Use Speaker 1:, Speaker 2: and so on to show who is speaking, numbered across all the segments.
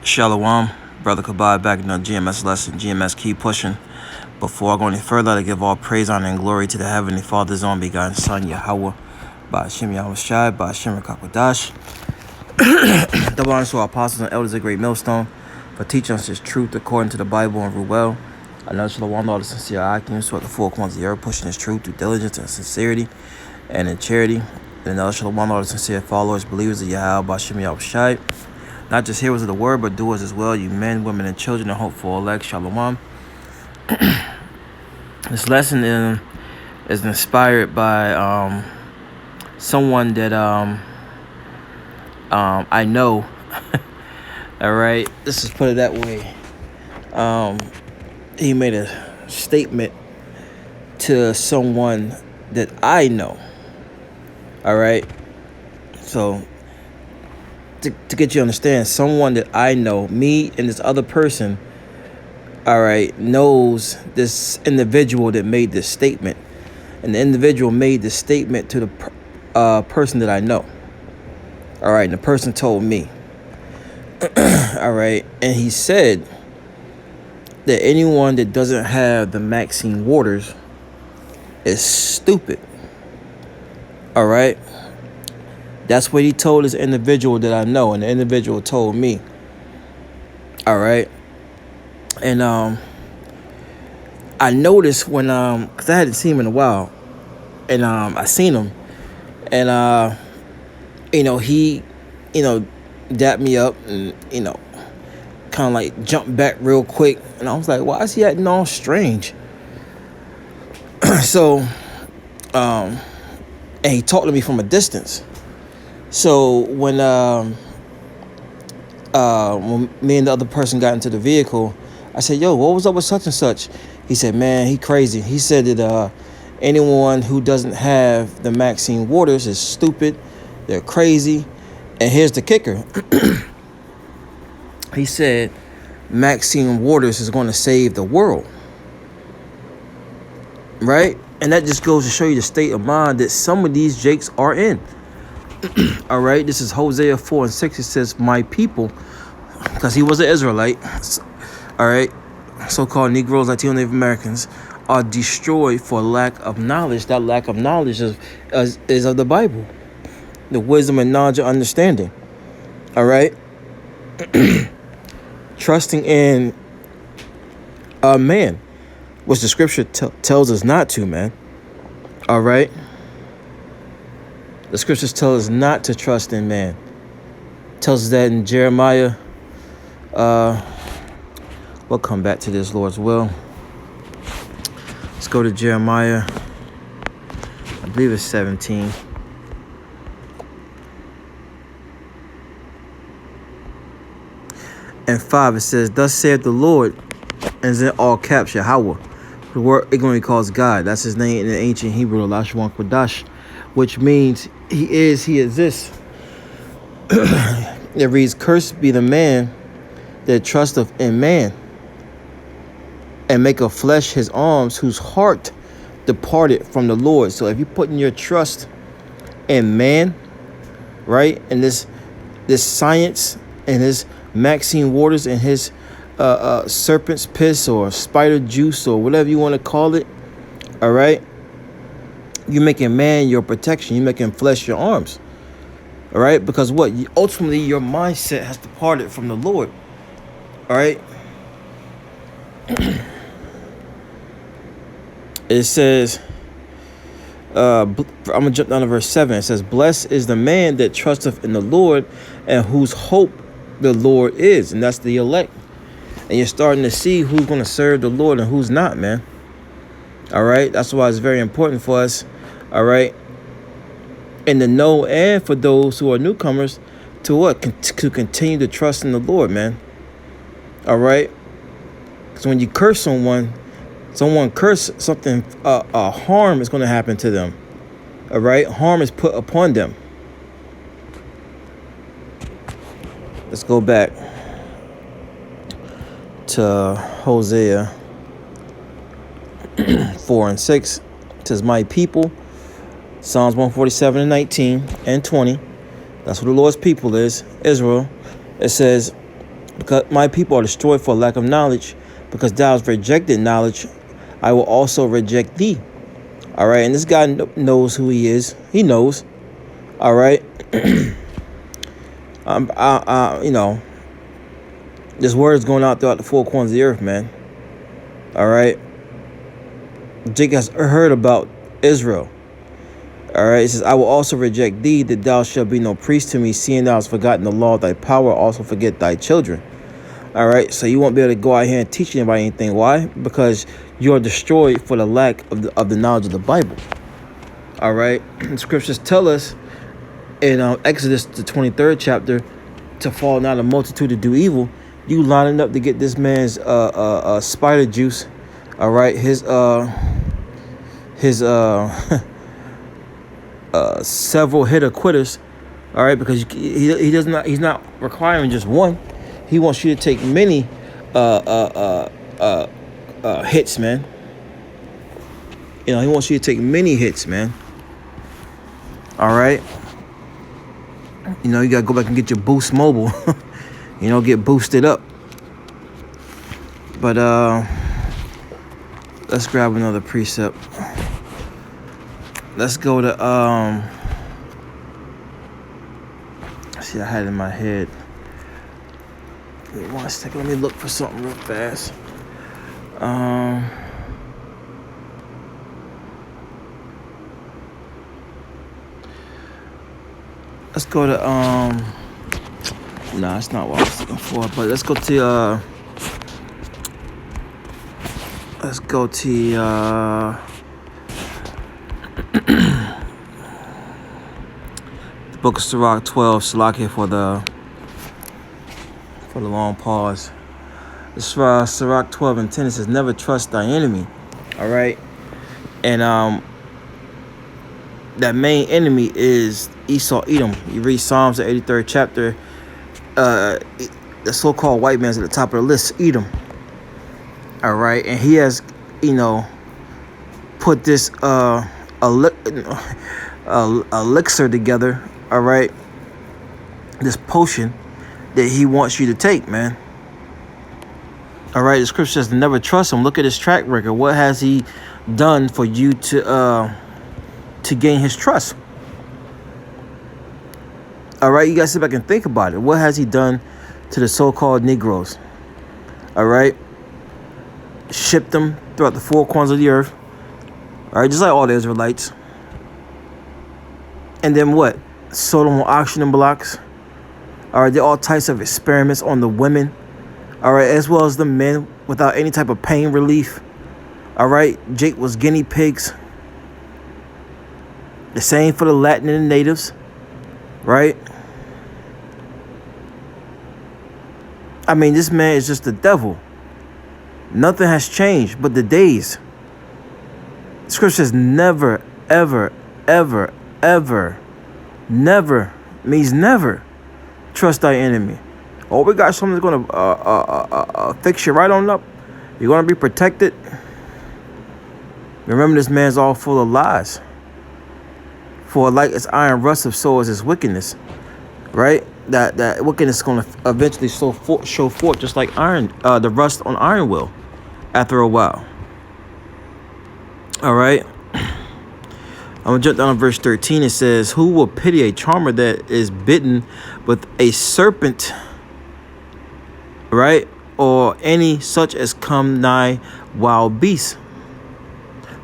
Speaker 1: Shalom, Brother Kabad back in the GMS lesson. GMS keep pushing. Before I go any further, I give all praise, honor, and glory to the Heavenly Father's own begotten Son, Yahweh, by Hashem Yahweh Shai, by Hashem Rakakwadash. Double honors to our apostles and elders of Great Millstone for teaching us His truth according to the Bible and Ruel. Another Shalom, all the sincere Akim, so at the four corners of the earth, pushing His truth through diligence and sincerity and in charity. And another Shalom, all the sincere followers, believers of Yahweh, by Hashem Yahweh Shai. Not just hearers of the word, but doers as well. You men, women, and children, and hopeful elect. Shalom. This lesson is inspired by someone that I know. All right, let's just put it that way. He made a statement to someone that I know. All right, so. To get you to understand, someone that I know, me and this other person, all right, knows this individual that made this statement. And the individual made this statement to the person that I know. All right, and the person told me. All right, and he said that anyone that doesn't have the Maxine Waters is stupid. All right. That's what he told this individual that I know, and the individual told me. All right. And I noticed when because I hadn't seen him in a while, and I seen him, and he dapped me up and kind of like jumped back real quick, and I was like, why is he acting all strange? So and he talked to me from a distance. So when me and the other person got into the vehicle, I said, yo, what was up with such and such? He said, man, he crazy. He said that anyone who doesn't have the Maxine Waters is stupid. They're crazy. And here's the kicker. He said Maxine Waters is going to save the world. Right? And that just goes to show you the state of mind that some of these jakes are in. All right, this is Hosea 4:6. It says, my people, because he was an Israelite, all right, so-called Negroes, Latino Native Americans, are destroyed for lack of knowledge. That lack of knowledge is of the Bible, the wisdom and knowledge and understanding. All right, trusting in a man, which the scripture tells us not to, man. All right. The scriptures tell us not to trust in man. It tells us that in Jeremiah. We'll come back to this, Lord's will. Let's go to Jeremiah. I believe it's 17. And 5, it says, thus saith the Lord, and it's in all caps, Yahweh. The word ignorantly calls God. That's his name in the ancient Hebrew, Lashwan Kodash, which means he exists. It reads, cursed be the man that trusteth in man, and make of flesh his arms, whose heart departed from the Lord. So if you're putting your trust in man, right, and this science and his Maxine Waters and his serpent's piss or spider juice or whatever you want to call it, all right, you're making man your protection. You're making flesh your arms. All right? Because what? Ultimately, your mindset has departed from the Lord. All right? It says, I'm going to jump down to verse 7. It says, blessed is the man that trusteth in the Lord and whose hope the Lord is. And that's the elect. And you're starting to see who's going to serve the Lord and who's not, man. All right? That's why it's very important for us, all right, in the know and for those who are newcomers to what? To continue to trust in the Lord, man. All right? Because when you curse someone curse something, harm is going to happen to them. All right? Harm is put upon them. Let's go back to Hosea 4:6. It says, my people, Psalms 147:19 and 20. That's what the Lord's people is, Israel. It says, because my people are destroyed for lack of knowledge, because thou hast rejected knowledge, I will also reject thee. All right, and this guy knows who he is. He knows. All right, you know, this word is going out throughout the four corners of the earth, man. All right, Jacob has heard about Israel. All right, it says, I will also reject thee, that thou shalt be no priest to me, seeing thou hast forgotten the law of thy power, also forget thy children. All right, so you won't be able to go out here and teach anybody anything. Why? Because you are destroyed for the lack of the knowledge of the Bible. All right, scriptures tell us in Exodus, the 23rd chapter, to fall not a multitude to do evil. You lining up to get this man's spider juice. All right, his several hitter quitters. All right, because he's not requiring just one. He wants you to take many hits, man. You know, he wants you to take many hits, man. All right. You know, you gotta go back and get your Boost Mobile. You know, get boosted up. But let's grab another precept. Let's go to see, I had it in my head. Give me 1 second. Let me look for something real fast. Let's go to nah, that's not what I was looking for. But let's go to the book of Sirach 12. Salakia for the long pause. It's Sirach 12 and 10. It says, never trust thy enemy. All right, and that main enemy is Esau, Edom. You read Psalms, the 83rd chapter. The so-called white man's at the top of the list, Edom. All right, and he has, you know, put this elixir together. All right, this potion that he wants you to take, man. All right, the scripture says to never trust him. Look at his track record. What has he done for you to gain his trust? All right, you guys sit back and think about it. What has he done to the so-called Negroes? All right, shipped them throughout the four corners of the earth. All right, just like all the Israelites. And then what? Sold them on auction blocks. All right, there are all types of experiments on the women. All right, as well as the men without any type of pain relief. All right, Jake was guinea pigs. The same for the Latin and the natives. Right? I mean, this man is just the devil. Nothing has changed but the days. Scripture says never, ever, ever, ever, never means never trust thy enemy. Oh, we got something that's going to fix you right on up. You're going to be protected. Remember, this man's all full of lies. For like its iron rusteth, so is his wickedness. Right? That wickedness is going to eventually show forth just like iron, the rust on iron will after a while. All right. I'm going to jump down to verse 13. It says, who will pity a charmer that is bitten with a serpent, right? Or any such as come nigh wild beasts?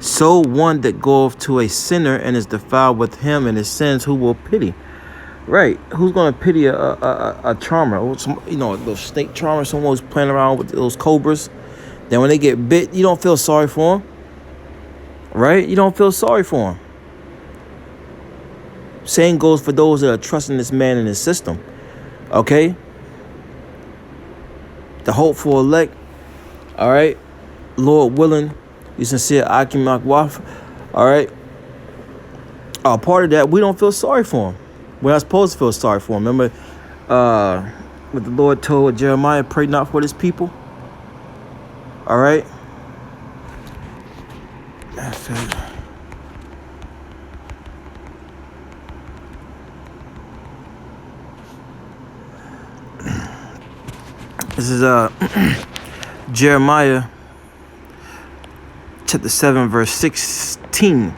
Speaker 1: So one that goeth to a sinner and is defiled with him and his sins, who will pity? Right. Who's going to pity a charmer? Or some, you know, those snake charmer, someone who's playing around with those cobras. Then when they get bit, you don't feel sorry for them. Right? You don't feel sorry for them. Same goes for those that are trusting this man and his system. Okay? The hopeful elect. All right? Lord willing, you sincere Akim Akwaf. All right? Part of that, we don't feel sorry for him. We're not supposed to feel sorry for him. Remember what the Lord told Jeremiah, pray not for this people. All right? This is Jeremiah chapter 7, verse 16.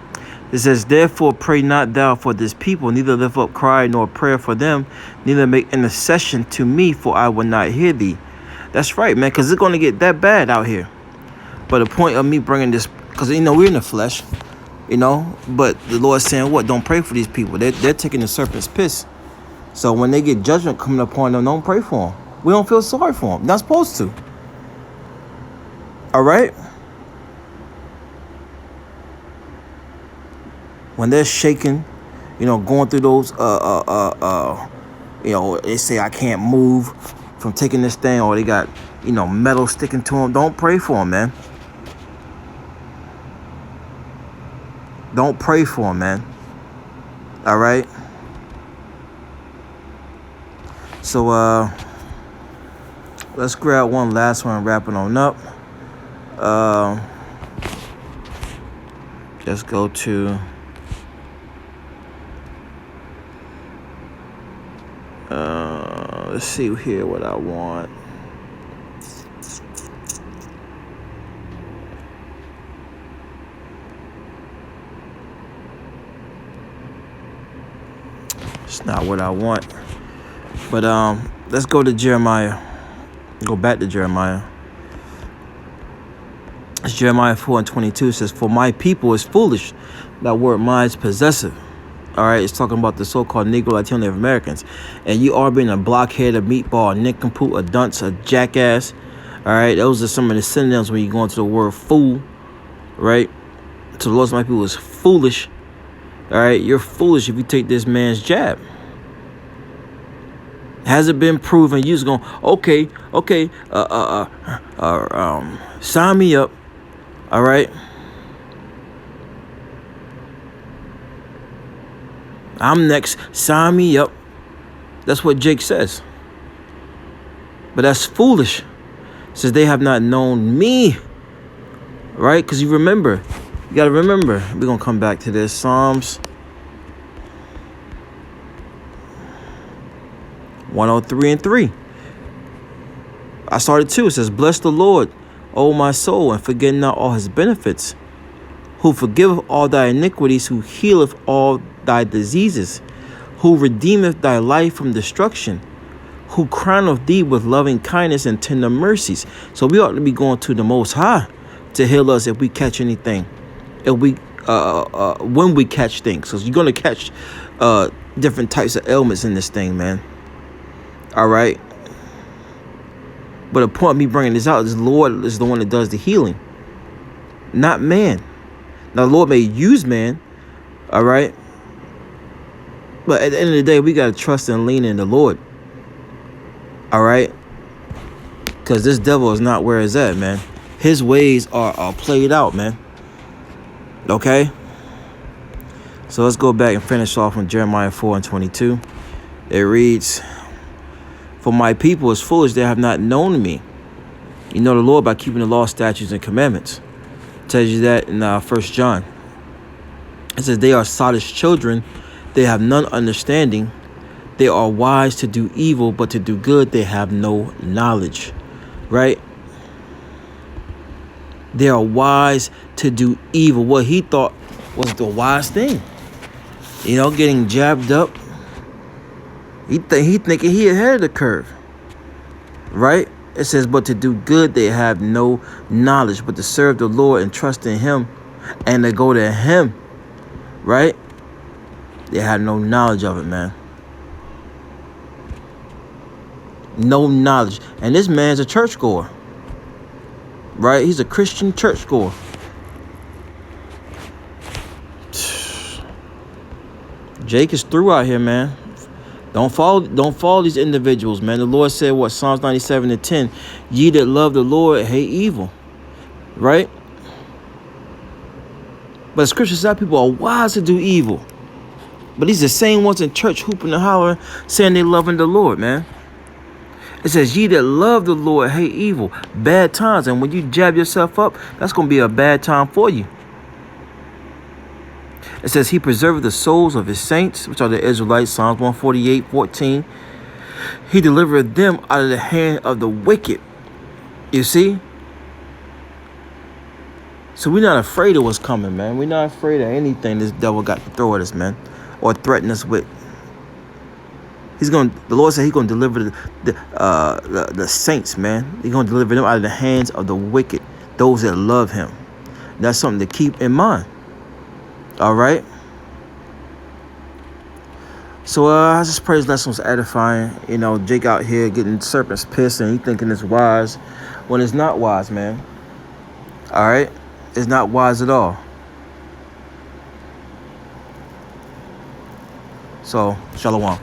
Speaker 1: It says, therefore pray not thou for this people, neither lift up cry nor prayer for them, neither make intercession to me, for I will not hear thee. That's right, man, because it's going to get that bad out here. But the point of me bringing this, because, we're in the flesh, but the Lord's saying, what? Don't pray for these people. They're taking the serpent's piss. So when they get judgment coming upon them, don't pray for them. We don't feel sorry for them. Not supposed to. All right? When they're shaking, going through those, they say I can't move from taking this thing, or they got, metal sticking to them. Don't pray for them, man. Don't pray for them, man. All right? So, let's grab one last one, wrapping on up. Let's go to... let's see here what I want. It's not what I want. But let's go to Jeremiah. Go back to Jeremiah. It's Jeremiah 4:22. It says, for my people is foolish, that word mine is possessive. All right, it's talking about the so-called Negro, Latino, Native Americans. And you are being a blockhead, a meatball, a nincompoop, a dunce, a jackass. All right, those are some of the synonyms when you go into the word fool. Right? So the Lord's my people is foolish. All right, you're foolish if you take this man's jab. Has it been proven? You just going, okay, sign me up. All right. I'm next. Sign me up. That's what Jake says. But that's foolish. It says they have not known me. Right? Because you got to remember. We're going to come back to this. Psalms 103:3. I started 2. It says, bless the Lord, O my soul, and forget not all his benefits, who forgiveth all thy iniquities, who healeth all thy diseases, who redeemeth thy life from destruction, who crowneth thee with loving kindness and tender mercies. So we ought to be going to the Most High to heal us if we catch anything. If we when we catch things. So you're going to catch different types of ailments in this thing, man. All right. But the point of me bringing this out is the Lord is the one that does the healing, not man. Now, the Lord may use man, all right? But at the end of the day, we got to trust and lean in the Lord, all right? Because this devil is not where it's at, man. His ways are played out, man. Okay? So let's go back and finish off on Jeremiah 4:22. It reads, for my people is foolish, they have not known me. You know the Lord by keeping the law, statutes, and commandments. It tells you that in 1 John. It says, they are sottish children, they have none understanding. They are wise to do evil, but to do good they have no knowledge. Right? They are wise to do evil. What he thought was the wise thing. Getting jabbed up. He thinking he ahead of the curve. Right? It says, but to do good they have no knowledge, but to serve the Lord and trust in him and to go to him. Right? They have no knowledge of it, man. No knowledge. And this man's a churchgoer. Right? He's a Christian churchgoer. Jake is through out here, man. Don't follow these individuals, man. The Lord said what? Psalms 97:10. Ye that love the Lord hate evil. Right? But the scripture says people are wise to do evil. But these are the same ones in church hooping and hollering, saying they loving the Lord, man. It says, ye that love the Lord hate evil. Bad times. And when you jab yourself up, that's going to be a bad time for you. It says, he preserveth the souls of his saints, which are the Israelites. Psalms 148:14. He delivered them out of the hand of the wicked. You see? So we're not afraid of what's coming, man. We're not afraid of anything this devil got to throw at us, man, or threaten us with. The Lord said He's gonna deliver the saints, man. He's gonna deliver them out of the hands of the wicked, those that love Him. That's something to keep in mind. All right. So I just pray this lesson was edifying. You know, Jake out here getting serpents pissed and he thinking it's wise when it's not wise, man. All right, it's not wise at all. So, shalom.